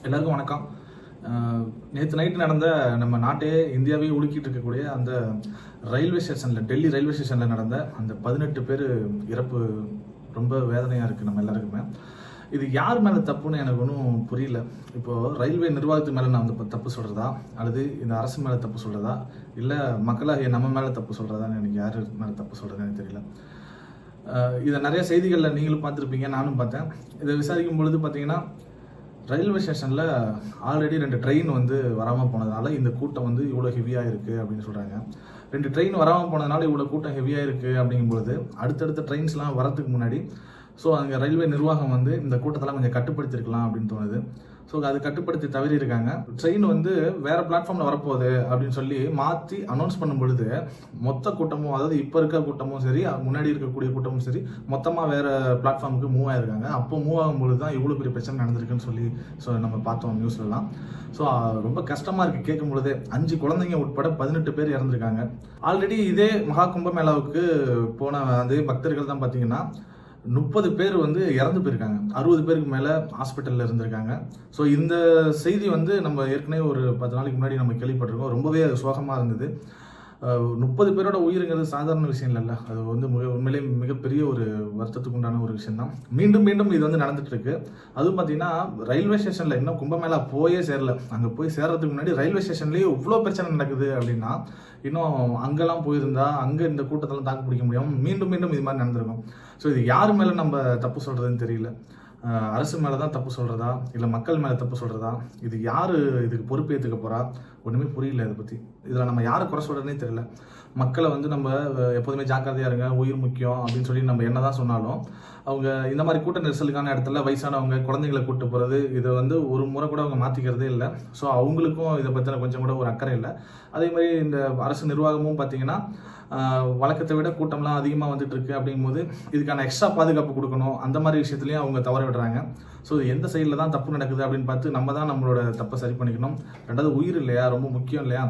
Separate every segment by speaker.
Speaker 1: எல்லாருக்கும் வணக்கம். நேற்று நைட்டு நடந்த நம்ம நாட்டே இந்தியாவே உலுக்கிட்டு இருக்கக்கூடிய அந்த ரயில்வே ஸ்டேஷனில், டெல்லி ரயில்வே ஸ்டேஷனில் நடந்த அந்த 18 பேர் இறப்பு ரொம்ப வேதனையாக இருக்குது நம்ம எல்லாருக்குமே. இது யார் மேலே தப்புன்னு எனக்கு ஒன்றும் புரியல. இப்போது ரயில்வே நிர்வாகத்து மேலே நான் வந்து தப்பு சொல்கிறதா, அல்லது இந்த அரசு மேலே தப்பு சொல்கிறதா, இல்லை மக்களாகிய நம்ம மேலே தப்பு சொல்கிறதான்னு எனக்கு யார் மேலே தப்பு சொல்கிறதுன்னு எனக்கு தெரியல. இதை நிறைய செய்திகளில் நீங்களும் பார்த்துருப்பீங்க, நானும் பார்த்தேன். இதை விசாரிக்கும் பொழுது பார்த்தீங்கன்னா, ரயில்வே ஸ்டேஷனில் ஆல்ரெடி 2 ட்ரெயின் வந்து வராமல் போனதுனால இந்த கூட்டம் வந்து இவ்வளோ ஹெவியாக இருக்குது அப்படின்னு சொல்கிறாங்க. 2 ட்ரெயின் வராமல் போனதுனால இவ்வளோ கூட்டம் ஹெவியாக இருக்குது அப்படிங்கும்பொழுது அடுத்தடுத்த ட்ரெயின்ஸ்லாம் வரதுக்கு முன்னாடி அங்கே ரயில்வே நிர்வாகம் வந்து இந்த கூட்டத்தெல்லாம் கொஞ்சம் கட்டுப்படுத்திருக்கலாம் அப்படின்னு தோணுது. அது கட்டுப்படுத்தி தவறி இருக்காங்க. ட்ரெயின் வந்து வேறு பிளாட்ஃபார்மில் வரப்போகுது அப்படின்னு சொல்லி மாற்றி அனௌன்ஸ் பண்ணும் பொழுது மொத்த கூட்டமும், அதாவது இப்போ இருக்க கூட்டமும் சரி, முன்னாடி இருக்கக்கூடிய கூட்டமும் சரி, மொத்தமாக வேறு பிளாட்ஃபார்முக்கு மூவ் ஆகிருக்காங்க. அப்போ மூவ் ஆகும்பொழுது தான் இவ்வளோ பெரிய பிரச்சனை நடந்திருக்குன்னு சொல்லி நம்ம பார்த்தோம் நியூஸ்லலாம். ரொம்ப கஷ்டமாக இருக்குது கேட்கும் பொழுது. 5 குழந்தைங்க உட்பட 18 பேர் இறந்துருக்காங்க. ஆல்ரெடி இதே மகா கும்பமேளாவுக்கு போன அதே பக்தர்கள் தான் பார்த்தீங்கன்னா 30 பேர் வந்து இறந்து போயிருக்காங்க. 60 பேருக்கு மேலே ஹாஸ்பிட்டலில் இருந்திருக்காங்க. இந்த செய்தி வந்து நம்ம ஏற்கனவே ஒரு 10 நாளைக்கு முன்னாடி நம்ம கேள்விப்பட்டிருக்கோம். ரொம்பவே சோகமாக இருந்தது. 30 பேரோட உயிருங்கிறது சாதாரண விஷயம் இல்லைல்ல. அது வந்து உண்மையிலே மிகப்பெரிய ஒரு வருத்தத்துக்கு உண்டான ஒரு விஷயம் தான். மீண்டும் மீண்டும் இது வந்து நடந்துட்டு இருக்கு. அதுவும் பார்த்தீங்கன்னா ரயில்வே ஸ்டேஷனில் இன்னும் கும்பமேளா போயே சேரல. அங்கே போய் சேர்றதுக்கு முன்னாடி ரயில்வே ஸ்டேஷன்லேயே இவ்வளோ பிரச்சனை நடக்குது அப்படின்னா, இன்னும் அங்கெல்லாம் போயிருந்தா அங்கே இந்த கூட்டத்தெல்லாம் தாக்கு பிடிக்க முடியாமல் மீண்டும் மீண்டும் இது மாதிரி நடந்திருக்கும். இது யார் மேலே நம்ம தப்பு சொல்கிறதுன்னு தெரியல. அரசு மேலே தான் தப்பு சொல்கிறதா, இல்லை மக்கள் மேலே தப்பு சொல்கிறதா, இது யார் இதுக்கு பொறுப்பேற்றுக்க போகிறா, ஒன்றுமே புரியல. இதை பற்றி இதில் நம்ம யாரை குறை சொல்கிறதுனே தெரியல. மக்களை வந்து நம்ம எப்போதுமே ஜாக்கிரதையாக இருங்க, உயிர் முக்கியம் அப்படின்னு சொல்லி நம்ம என்ன தான் சொன்னாலும், அவங்க இந்த மாதிரி கூட்ட நெரிசலுக்கான இடத்துல வயசானவங்க, குழந்தைங்களை கூப்பிட்டு போகிறது, இதை வந்து ஒரு முறை கூட அவங்க மாற்றிக்கிறதே இல்லை. அவங்களுக்கும் இதை பற்றின கொஞ்சம் கூட ஒரு அக்கறை இல்லை. அதே மாதிரி இந்த அரசு நிர்வாகமும் பார்த்தீங்கன்னா வழக்கத்தை விட கூட்டம்லாம் அதிகமாக வந்துட்டு இருக்கு அப்படிங்கும்போது இதுக்கான எக்ஸ்ட்ரா பாதுகாப்பு கொடுக்கணும், அந்த மாதிரி விஷயத்துலையும் அவங்க தவற விடுறாங்க. எந்த சைடில் தான் தப்பு நடக்குது அப்படின்னு பார்த்து நம்ம தான் நம்மளோட தப்பை சரி பண்ணிக்கணும். ரெண்டாவது உயிர் இல்லையா, ரொம்ப முக்கியம் இல்லையா.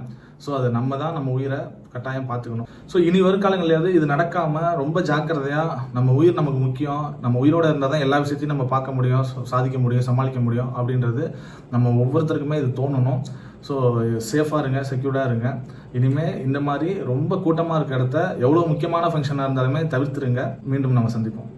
Speaker 1: அதை நம்ம தான் நம்ம உயிரை கட்டாயம் பார்த்துக்கணும். இனி வருங்காலங்களையாவது இது நடக்காமல் ரொம்ப ஜாக்கிரதையாக, நம்ம உயிர் நமக்கு முக்கியம், நம்ம உயிரோடு இருந்தால் தான் எல்லா விஷயத்தையும் நம்ம பார்க்க முடியும், சாதிக்க முடியும், சமாளிக்க முடியும் அப்படின்றது நம்ம ஒவ்வொருத்தருக்குமே இது தோணணும். சேஃபாக இருங்க, செக்யூர்டாக இருங்க. இனிமேல் இந்த மாதிரி ரொம்ப கூட்டமாக இருக்க இடத்த எவ்வளோ முக்கியமான ஃபங்க்ஷனாக இருந்தாலுமே தவிர்த்துருங்க. மீண்டும் நம்ம சந்திப்போம்.